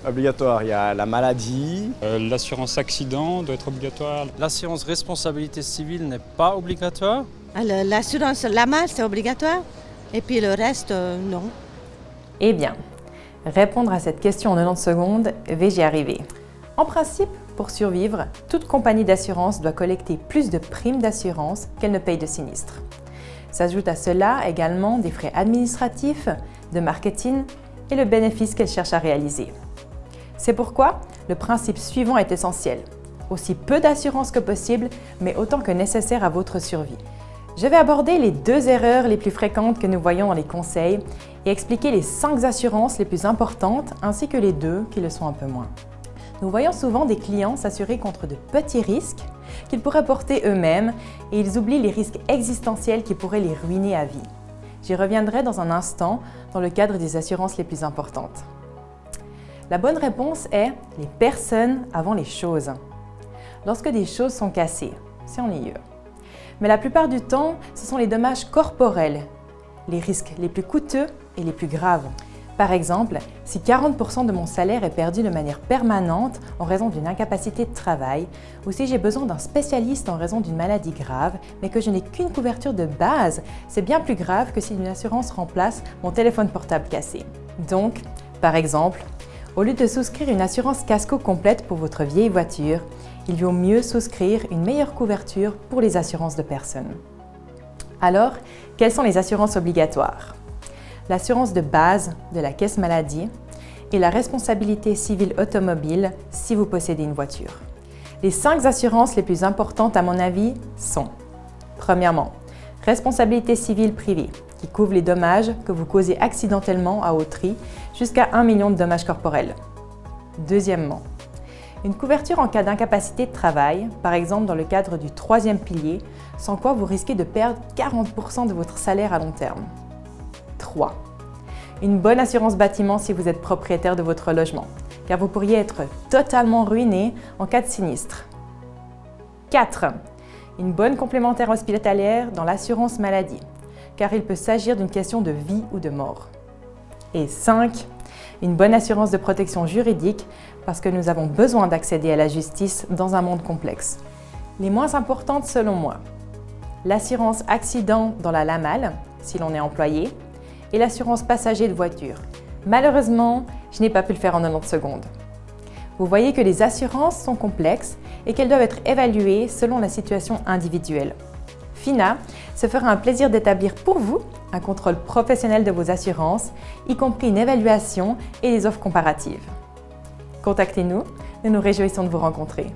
Obligatoire, il y a la maladie. L'assurance accident doit être obligatoire. L'assurance responsabilité civile n'est pas obligatoire. L'assurance LAMAL, c'est obligatoire. Et puis le reste, non. Eh bien, répondre à cette question en 90 secondes, vais-y arriver. En principe, pour survivre, toute compagnie d'assurance doit collecter plus de primes d'assurance qu'elle ne paye de sinistres. S'ajoute à cela également des frais administratifs, de marketing et le bénéfice qu'elle cherche à réaliser. C'est pourquoi le principe suivant est essentiel. Aussi peu d'assurance que possible, mais autant que nécessaire à votre survie. Je vais aborder les 2 erreurs les plus fréquentes que nous voyons dans les conseils et expliquer les 5 assurances les plus importantes ainsi que les 2 qui le sont un peu moins. Nous voyons souvent des clients s'assurer contre de petits risques qu'ils pourraient porter eux-mêmes et ils oublient les risques existentiels qui pourraient les ruiner à vie. J'y reviendrai dans un instant dans le cadre des assurances les plus importantes. La bonne réponse est les personnes avant les choses. Lorsque des choses sont cassées, c'est ennuyeux. Mais la plupart du temps, ce sont les dommages corporels, les risques les plus coûteux et les plus graves. Par exemple, si 40% de mon salaire est perdu de manière permanente en raison d'une incapacité de travail, ou si j'ai besoin d'un spécialiste en raison d'une maladie grave, mais que je n'ai qu'une couverture de base, c'est bien plus grave que si une assurance remplace mon téléphone portable cassé. Donc, par exemple, au lieu de souscrire une assurance casco complète pour votre vieille voiture, il vaut mieux souscrire une meilleure couverture pour les assurances de personnes. Alors, quelles sont les assurances obligatoires ? L'assurance de base de la caisse maladie et la responsabilité civile automobile si vous possédez une voiture. Les 5 assurances les plus importantes à mon avis sont: premièrement, responsabilité civile privée qui couvre les dommages que vous causez accidentellement à autrui jusqu'à 1 million de dommages corporels. Deuxièmement, une couverture en cas d'incapacité de travail, par exemple dans le cadre du 3e pilier, sans quoi vous risquez de perdre 40% de votre salaire à long terme. 3. Une bonne assurance bâtiment si vous êtes propriétaire de votre logement, car vous pourriez être totalement ruiné en cas de sinistre. 4. Une bonne complémentaire hospitalière dans l'assurance maladie, car il peut s'agir d'une question de vie ou de mort. Et 5. Une bonne assurance de protection juridique, parce que nous avons besoin d'accéder à la justice dans un monde complexe. Les moins importantes selon moi: l'assurance accident dans la LAMAL, si l'on est employé, et l'assurance passager de voiture. Malheureusement, je n'ai pas pu le faire en 90 secondes. Vous voyez que les assurances sont complexes et qu'elles doivent être évaluées selon la situation individuelle. FINA se fera un plaisir d'établir pour vous un contrôle professionnel de vos assurances, y compris une évaluation et des offres comparatives. Contactez-nous, nous nous réjouissons de vous rencontrer.